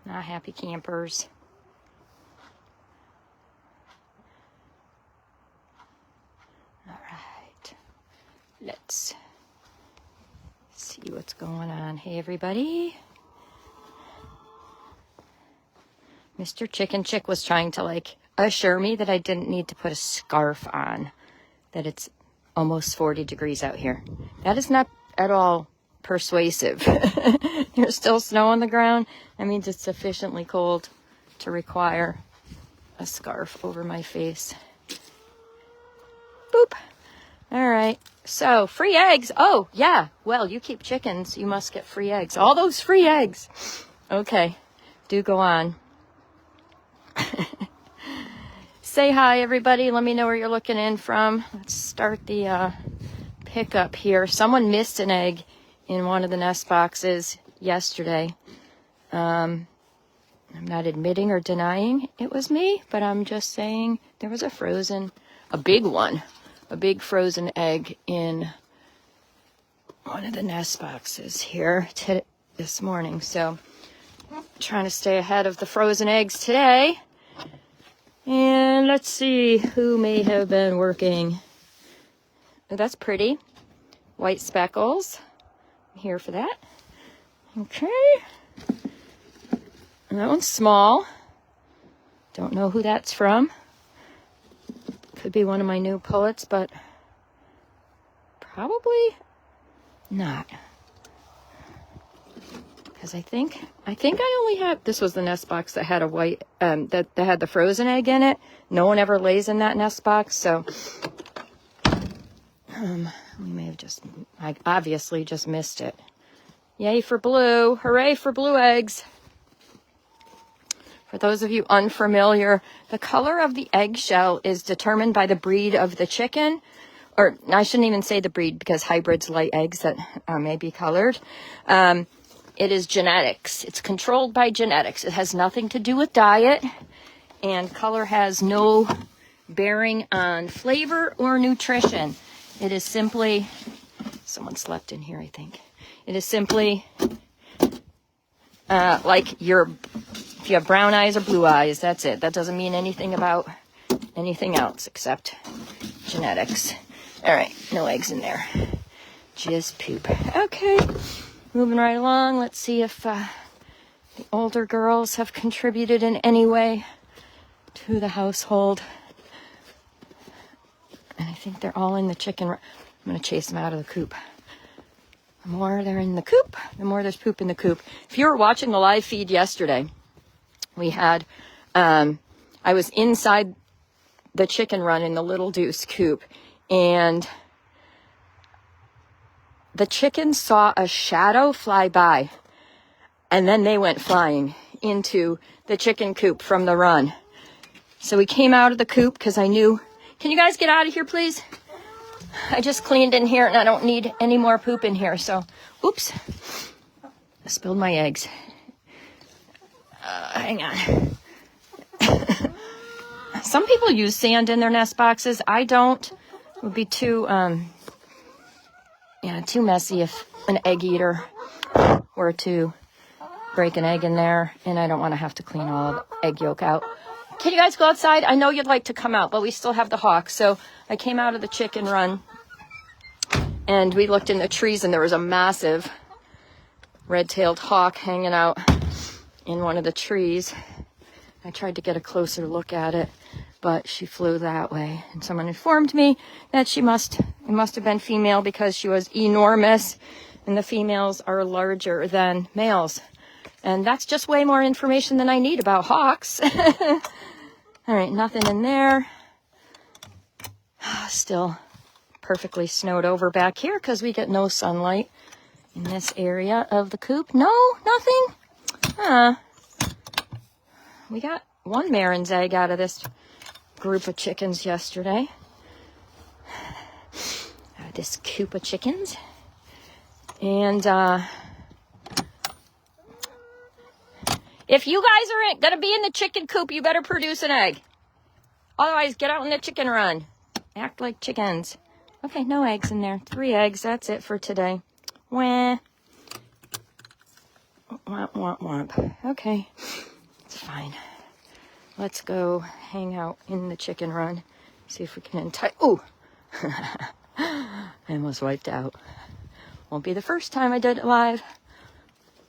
Not happy campers. All right. Let's see what's going on. Hey, everybody. Mr. Chicken Chick was trying to, like, assure me that I didn't need to put a scarf on, that it's almost 40 degrees out here. That is not at all persuasive. There's still snow on the ground. That means it's sufficiently cold to require a scarf over my face. Boop. All right. So, free eggs. Oh, yeah. Well, you keep chickens. You must get free eggs. All those free eggs. Okay. Do go on. Say hi, everybody. Let me know where you're looking in from. Let's start the pickup here. Someone missed an egg in one of the nest boxes yesterday. I'm not admitting or denying it was me, but I'm just saying there was a big frozen egg in one of the nest boxes here this morning. So trying to stay ahead of the frozen eggs today. And let's see who may have been working. Oh, that's pretty. White speckles. I'm here for that. Okay. And that one's small. Don't know who that's from. Could be one of my new pullets, but probably not. Because I think I only have, this was the nest box that had a white, that had the frozen egg in it. No one ever lays in that nest box, so we may have I obviously just missed it. Yay for blue. Hooray for blue eggs. For those of you unfamiliar, the color of the eggshell is determined by the breed of the chicken. Or I shouldn't even say the breed because hybrids lay eggs that may be colored. It is genetics. It's controlled by genetics. It has nothing to do with diet, and color has no bearing on flavor or nutrition. It is simply, someone slept in here, I think. It is simply like if you have brown eyes or blue eyes, that's it. That doesn't mean anything about anything else except genetics. All right, no eggs in there. Just poop. Okay. Moving right along, let's see if the older girls have contributed in any way to the household. And I think they're all in the chicken. I'm going to chase them out of the coop. The more they're in the coop, the more there's poop in the coop. If you were watching the live feed yesterday, we had, I was inside the chicken run in the Little Deuce coop, and the chickens saw a shadow fly by, and then they went flying into the chicken coop from the run. So we came out of the coop because I knew, can you guys get out of here, please? I just cleaned in here and I don't need any more poop in here. So, oops, I spilled my eggs. Hang on. Some people use sand in their nest boxes. I don't. It would be too messy if an egg eater were to break an egg in there, and I don't want to have to clean all the egg yolk out. Can you guys go outside? I know you'd like to come out, but we still have the hawks. So I came out of the chicken run, and we looked in the trees, and there was a massive red-tailed hawk hanging out in one of the trees. I tried to get a closer look at it, but she flew that way. And someone informed me that it must have been female because she was enormous, and the females are larger than males. And that's just way more information than I need about hawks. All right, nothing in there. Still perfectly snowed over back here because we get no sunlight in this area of the coop. No, nothing. We got one Marin's egg out of this group of chickens yesterday. This coop of chickens. And if you guys are going to be in the chicken coop, you better produce an egg. Otherwise, get out in the chicken run. Act like chickens. Okay, no eggs in there. 3 eggs. That's it for today. Wah. Womp, womp, womp. Okay, it's fine. Let's go hang out in the chicken run. See if we can entice. Ooh! I almost wiped out. Won't be the first time I did it live.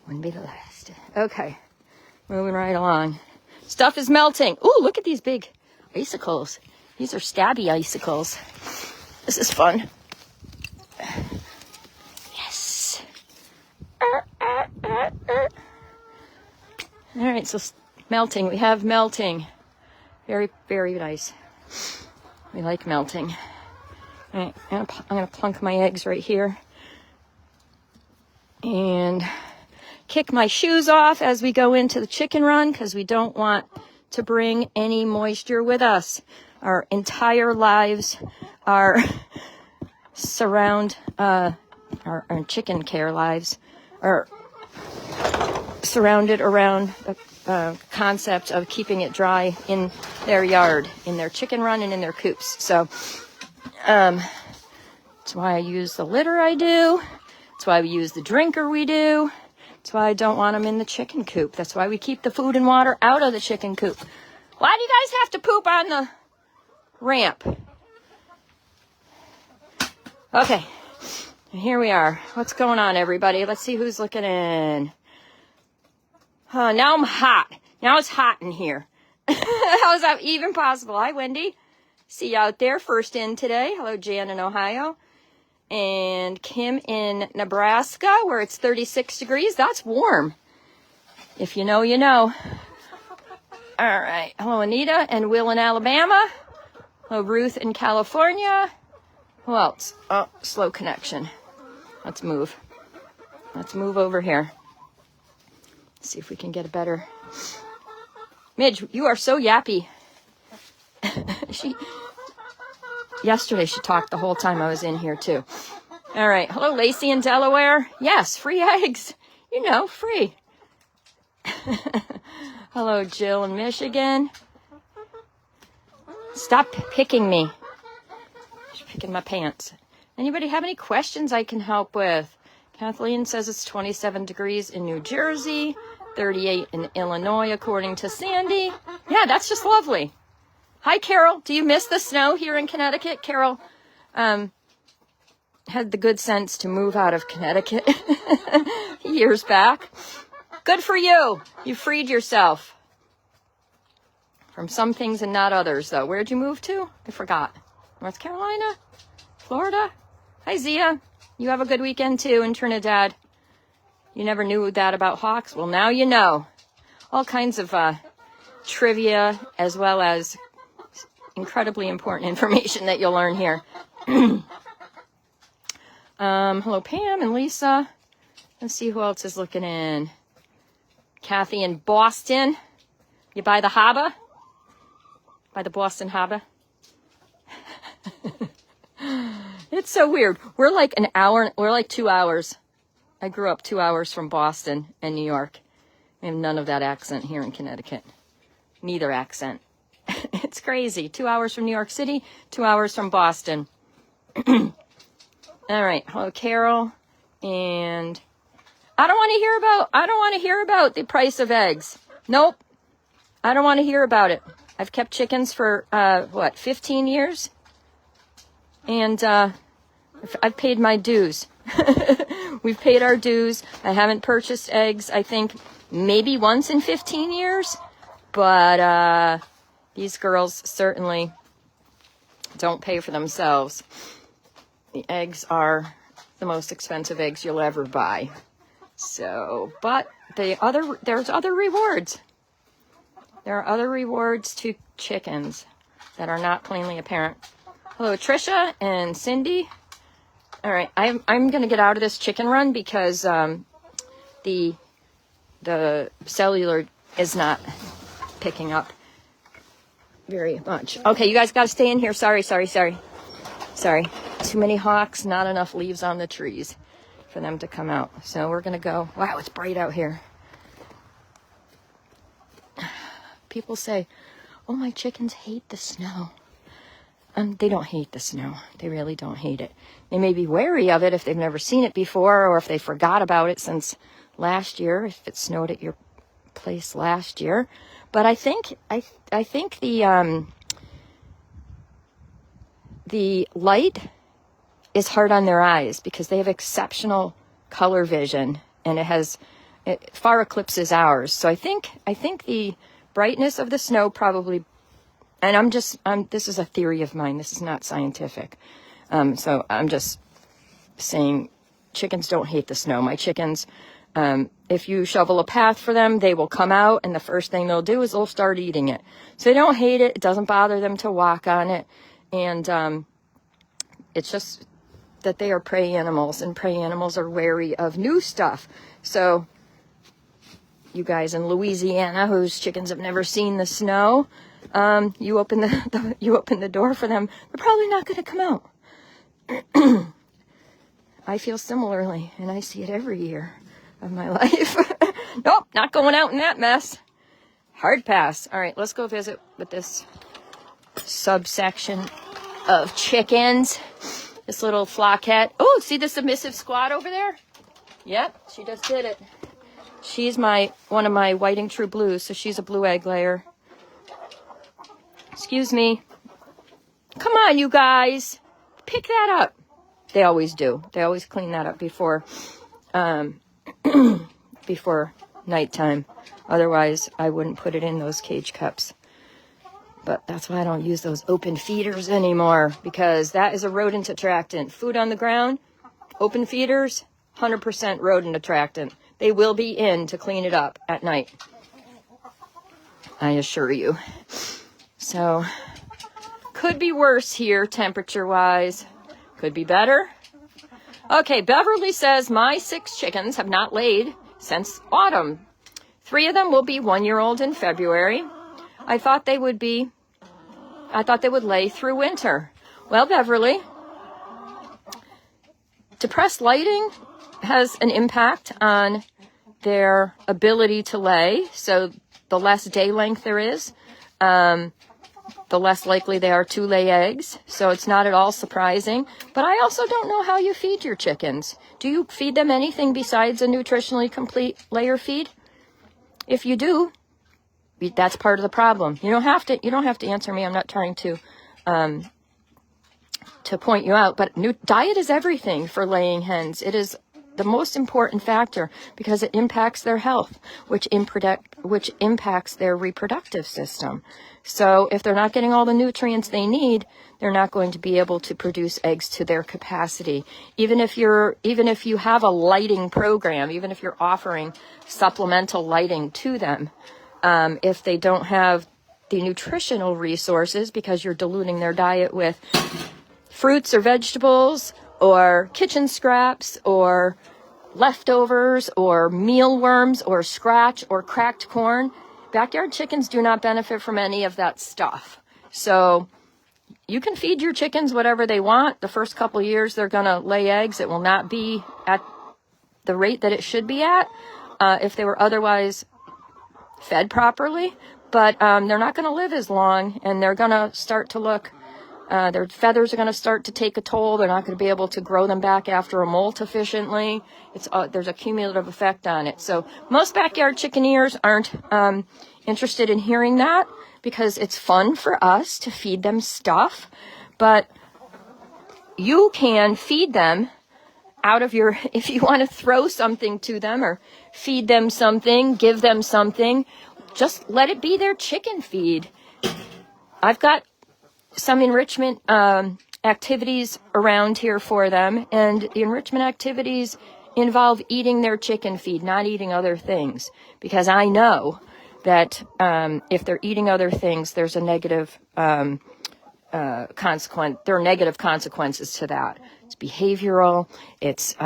Wouldn't be the last. Okay, moving right along. Stuff is melting. Ooh, look at these big icicles. These are stabby icicles. This is fun. Yes. All right, so melting. We have melting. Very, very nice. We like melting. All right, I'm going to plunk my eggs right here. And kick my shoes off as we go into the chicken run because we don't want to bring any moisture with us. Our entire lives are our chicken care lives are surrounded around the concept of keeping it dry in their yard, in their chicken run and in their coops. So that's why I use the litter I do. That's why we use the drinker we do. That's why I don't want them in the chicken coop. That's why we keep the food and water out of the chicken coop. Why do you guys have to poop on the ramp? Okay, here we are. What's going on, everybody? Let's see who's looking in. Now I'm hot. Now it's hot in here. How is that even possible? Hi, Wendy. See you out there. First in today. Hello, Jan in Ohio. And Kim in Nebraska, where it's 36 degrees. That's warm. If you know, you know. All right. Hello, Anita and Will in Alabama. Hello, Ruth in California. Who else? Oh, slow connection. Let's move. Let's move over here. See if we can get a better. Midge, you are so yappy. Yesterday she talked the whole time I was in here too. All right. Hello, Lacey in Delaware. Yes, free eggs. You know, free. Hello, Jill in Michigan. Stop picking me. She's picking my pants. Anybody have any questions I can help with? Kathleen says it's 27 degrees in New Jersey, 38 in Illinois, according to Sandy. Yeah, that's just lovely. Hi, Carol. Do you miss the snow here in Connecticut? Carol had the good sense to move out of Connecticut years back. Good for you. You freed yourself from some things and not others, though. Where'd you move to? I forgot. North Carolina? Florida? Hi, Zia. You have a good weekend, too, in Trinidad. You never knew that about hawks? Well, now you know. All kinds of trivia, as well as incredibly important information that you'll learn here. Hello, Pam and Lisa. Let's see who else is looking in. Kathy in Boston. You by the harbor? By the Boston Harbor? It's so weird. We're like 2 hours. I grew up 2 hours from Boston and New York. We have none of that accent here in Connecticut. Neither accent. It's crazy. 2 hours from New York City, 2 hours from Boston. All right. Hello, Carol. And I don't want to hear about the price of eggs. Nope. I don't want to hear about it. I've kept chickens for, 15 years? And I've paid my dues. We've paid our dues. I haven't purchased eggs, I think, maybe once in 15 years. But these girls certainly don't pay for themselves. The eggs are the most expensive eggs you'll ever buy. So, but there's other rewards. There are other rewards to chickens that are not plainly apparent. Hello, Tricia and Cindy. All right, I'm going to get out of this chicken run because the cellular is not picking up very much. Okay, you guys got to stay in here. Sorry. Too many hawks, not enough leaves on the trees for them to come out. So we're going to go. Wow, it's bright out here. People say, oh, my chickens hate the snow. They don't hate the snow. They really don't hate it. They may be wary of it if they've never seen it before or if they forgot about it since last year, if it snowed at your place last year. But I think the light is hard on their eyes because they have exceptional color vision, and it far eclipses ours. So I think the brightness of the snow probably, and this is a theory of mine. This is not scientific. So I'm just saying chickens don't hate the snow. My chickens, if you shovel a path for them, they will come out, and the first thing they'll do is they'll start eating it. So they don't hate it. It doesn't bother them to walk on it. And it's just that they are prey animals, and prey animals are wary of new stuff. So you guys in Louisiana whose chickens have never seen the snow, you open the door for them, they're probably not going to come out. I feel similarly, and I see it every year of my life. Nope, not going out in that mess. Hard pass. All right, let's go visit with this subsection of chickens. This little flockette. Oh, see the submissive squat over there? Yep, she just did it. She's one of my Whiting True Blues, so she's a blue egg layer. Excuse me. Come on, you guys. Pick that up. They always do. They always clean that up before before nighttime. Otherwise, I wouldn't put it in those cage cups. But that's why I don't use those open feeders anymore, because that is a rodent attractant. Food on the ground, open feeders, 100% rodent attractant. They will be in to clean it up at night, I assure you. So, could be worse here temperature-wise. Could be better. Okay, Beverly says, my 6 chickens have not laid since autumn. 3 of them will be 1-year-old in February. I thought they would lay through winter. Well, Beverly, depressed lighting has an impact on their ability to lay. So the less day length there is, the less likely they are to lay eggs. So it's not at all surprising. But I also don't know how you feed your chickens. Do you feed them anything besides a nutritionally complete layer feed? If you do, that's part of the problem. You don't have to answer me. I'm not trying to point you out, but diet is everything for laying hens. It is the most important factor because it impacts their health, which impacts their reproductive system. So if they're not getting all the nutrients they need, they're not going to be able to produce eggs to their capacity. Even if you have a lighting program, even if you're offering supplemental lighting to them, if they don't have the nutritional resources because you're diluting their diet with fruits or vegetables or kitchen scraps or leftovers or mealworms or scratch or cracked corn, backyard chickens do not benefit from any of that stuff. So you can feed your chickens whatever they want. The first couple of years they're going to lay eggs. It will not be at the rate that it should be at if they were otherwise fed properly, but they're not going to live as long, and they're going to start to look, their feathers are going to start to take a toll. They're not going to be able to grow them back after a molt efficiently. There's a cumulative effect on it. So most backyard chickeneers aren't interested in hearing that because it's fun for us to feed them stuff, but you can feed them if you want to throw something to them or feed them something, give them something, just let it be their chicken feed. I've got some enrichment activities around here for them, and the enrichment activities involve eating their chicken feed, not eating other things, because I know that if they're eating other things, there's a negative consequence. There are negative consequences to that. It's behavioral. It's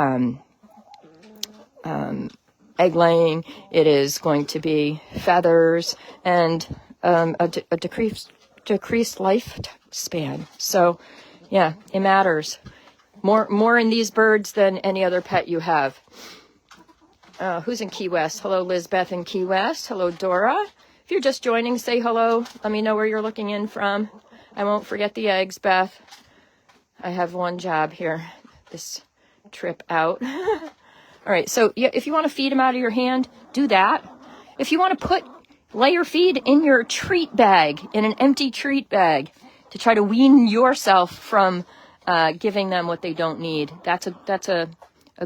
egg laying. It is going to be feathers and a decreased lifespan. So, yeah, it matters. More in these birds than any other pet you have. Who's in Key West? Hello, Lizbeth in Key West. Hello, Dora. If you're just joining, say hello. Let me know where you're looking in from. I won't forget the eggs, Beth. I have one job here, this trip out. All right, so if you want to feed them out of your hand, do that. If you want to lay your feed in your treat bag, in an empty treat bag, to try to wean yourself from giving them what they don't need, that's a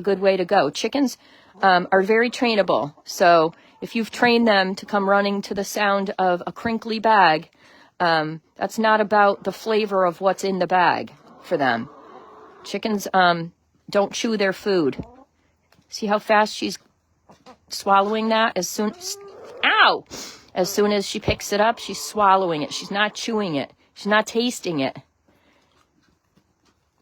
good way to go. Chickens are very trainable. So if you've trained them to come running to the sound of a crinkly bag, that's not about the flavor of what's in the bag for them. Chickens don't chew their food. See how fast she's swallowing that? As soon as she picks it up, she's swallowing it. She's not chewing it. She's not tasting it.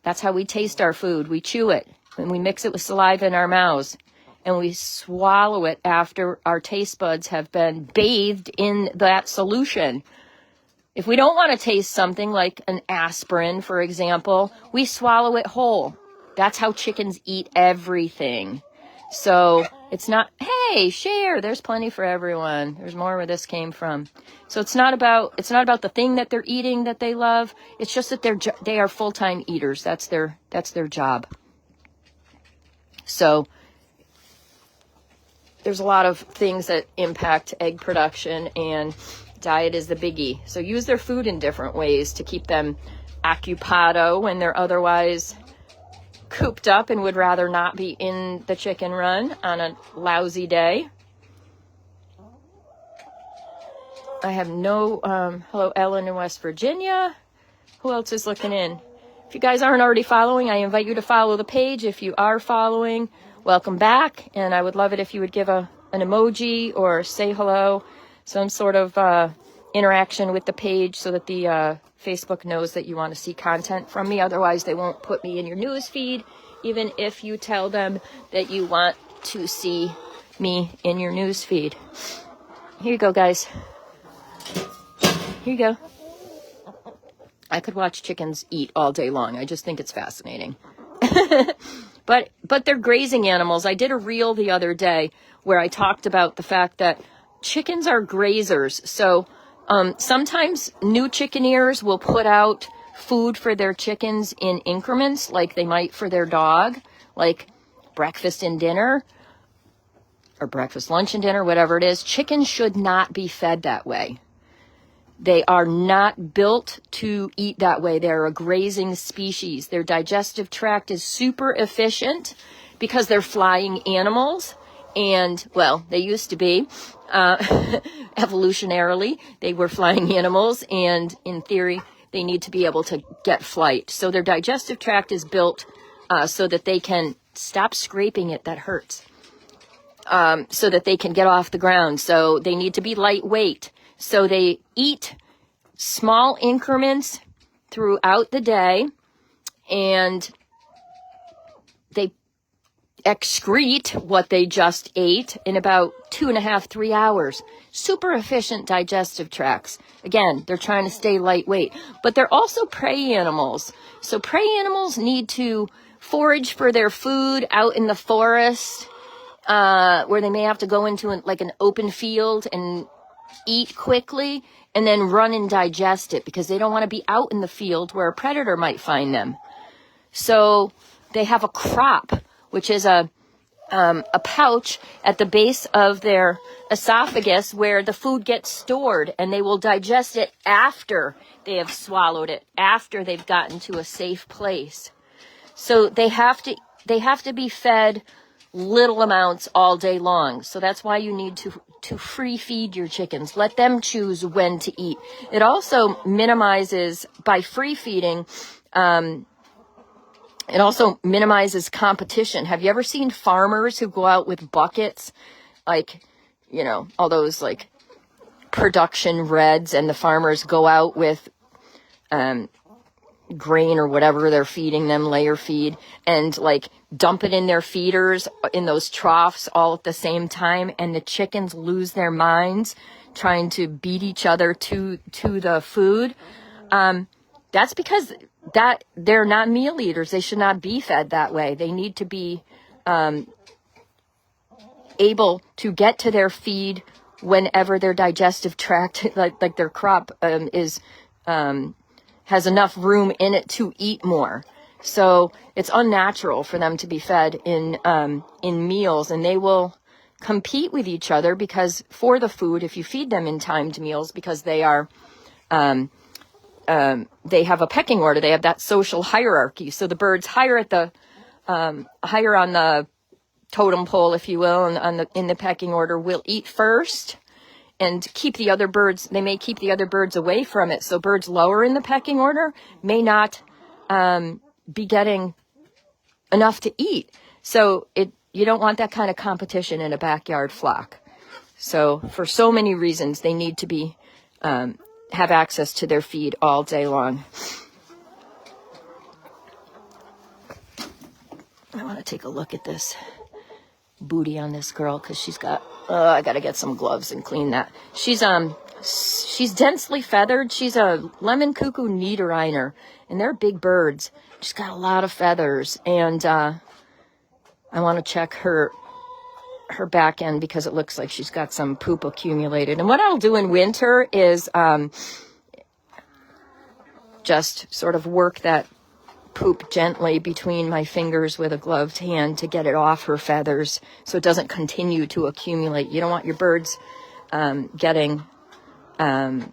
That's how we taste our food. We chew it, and we mix it with saliva in our mouths, and we swallow it after our taste buds have been bathed in that solution. If we don't want to taste something like an aspirin, for example, we swallow it whole. That's how chickens eat everything. So it's not, hey, share, there's plenty for everyone. There's more where this came from. So it's not about the thing that they're eating that they love. It's just that they are full-time eaters. That's their job. So there's a lot of things that impact egg production, and diet is the biggie. So use their food in different ways to keep them occupado when they're otherwise cooped up and would rather not be in the chicken run on a lousy day. I have hello, Ellen in West Virginia. Who else is looking in? If you guys aren't already following, I invite you to follow the page. If you are following, welcome back. And I would love it if you would give an emoji or say hello, some sort of interaction with the page so that the Facebook knows that you want to see content from me. Otherwise, they won't put me in your news feed, even if you tell them that you want to see me in your news feed. Here you go, guys. Here you go. I could watch chickens eat all day long. I just think it's fascinating. But they're grazing animals. I did a reel the other day where I talked about the fact that chickens are grazers. So sometimes new chickeneers will put out food for their chickens in increments, like they might for their dog, like breakfast and dinner, or breakfast, lunch, and dinner, whatever it is. Chickens should not be fed that way. They are not built to eat that way. They're a grazing species. Their digestive tract is super efficient because they're flying animals. And, well, they used to be, evolutionarily, they were flying animals. And in theory, they need to be able to get flight. So their digestive tract is built so that they can stop scraping it. That hurts. So that they can get off the ground. So they need to be lightweight. So they eat small increments throughout the day, and they excrete what they just ate in about 2.5, 3 hours. Super efficient digestive tracts. Again, they're trying to stay lightweight, but they're also prey animals. So prey animals need to forage for their food out in the forest, where they may have to go into an open field and eat quickly and then run and digest it because they don't want to be out in the field where a predator might find them. So they have a crop, which is a pouch at the base of their esophagus where the food gets stored, and they will digest it after they have swallowed it, after they've gotten to a safe place. So they have to be fed little amounts all day long. So that's why you need to free feed your chickens. Let them choose when to eat. It also minimizes, by free feeding, it also minimizes competition. Have you ever seen farmers who go out with buckets, like, all those like production reds, and the farmers go out with grain or whatever they're feeding them, layer feed, and like dump it in their feeders in those troughs all at the same time, and the chickens lose their minds trying to beat each other to the food? That's because that they're not meal eaters. They should not be fed that way. They need to be able to get to their feed whenever their digestive tract, like their crop, has enough room in it to eat more. So it's unnatural for them to be fed in meals, and they will compete with each other because for the food, if you feed them in timed meals, because they are, they have a pecking order. They have that social hierarchy. So the birds higher at the, higher on the totem pole, if you will, and in the pecking order will eat first and keep the other birds. They may keep the other birds away from it. So birds lower in the pecking order may not, be getting enough to eat. So you don't want that kind of competition in a backyard flock. So for so many reasons, they need to be, have access to their feed all day long. I want to take a look at this booty on this girl because she's got, I got to get some gloves and clean that. She's densely feathered. She's a lemon cuckoo niederreiner, and they're big birds. She's got a lot of feathers, and I want to check her back end because it looks like she's got some poop accumulated. And what I'll do in winter is just sort of work that poop gently between my fingers with a gloved hand to get it off her feathers so it doesn't continue to accumulate. You don't want your birds getting an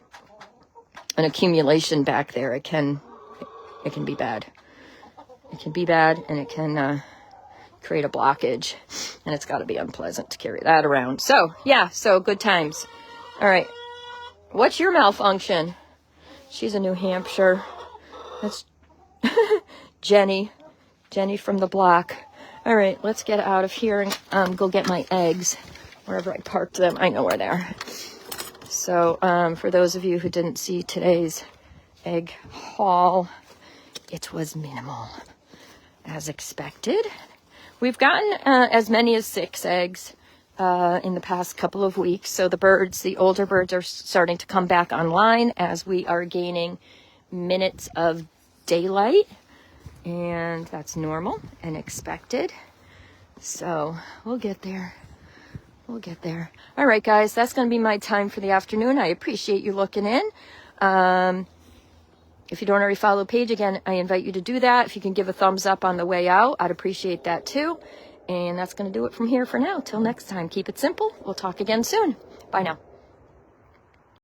accumulation back there. It can be bad. It can be bad, and it can create a blockage, and it's got to be unpleasant to carry that around. So, yeah, so good times. All right. What's your malfunction? She's a New Hampshire. That's Jenny from the block. All right, let's get out of here and go get my eggs wherever I parked them. I know where they are. So for those of you who didn't see today's egg haul, it was minimal, as expected. We've gotten as many as 6 eggs in the past couple of weeks. So the older birds are starting to come back online as we are gaining minutes of daylight. And that's normal and expected. So we'll get there. We'll get there. All right, guys, that's going to be my time for the afternoon. I appreciate you looking in. If you don't already follow Paige, again, I invite you to do that. If you can give a thumbs up on the way out, I'd appreciate that too. And that's going to do it from here for now. Till next time, keep it simple. We'll talk again soon. Bye now.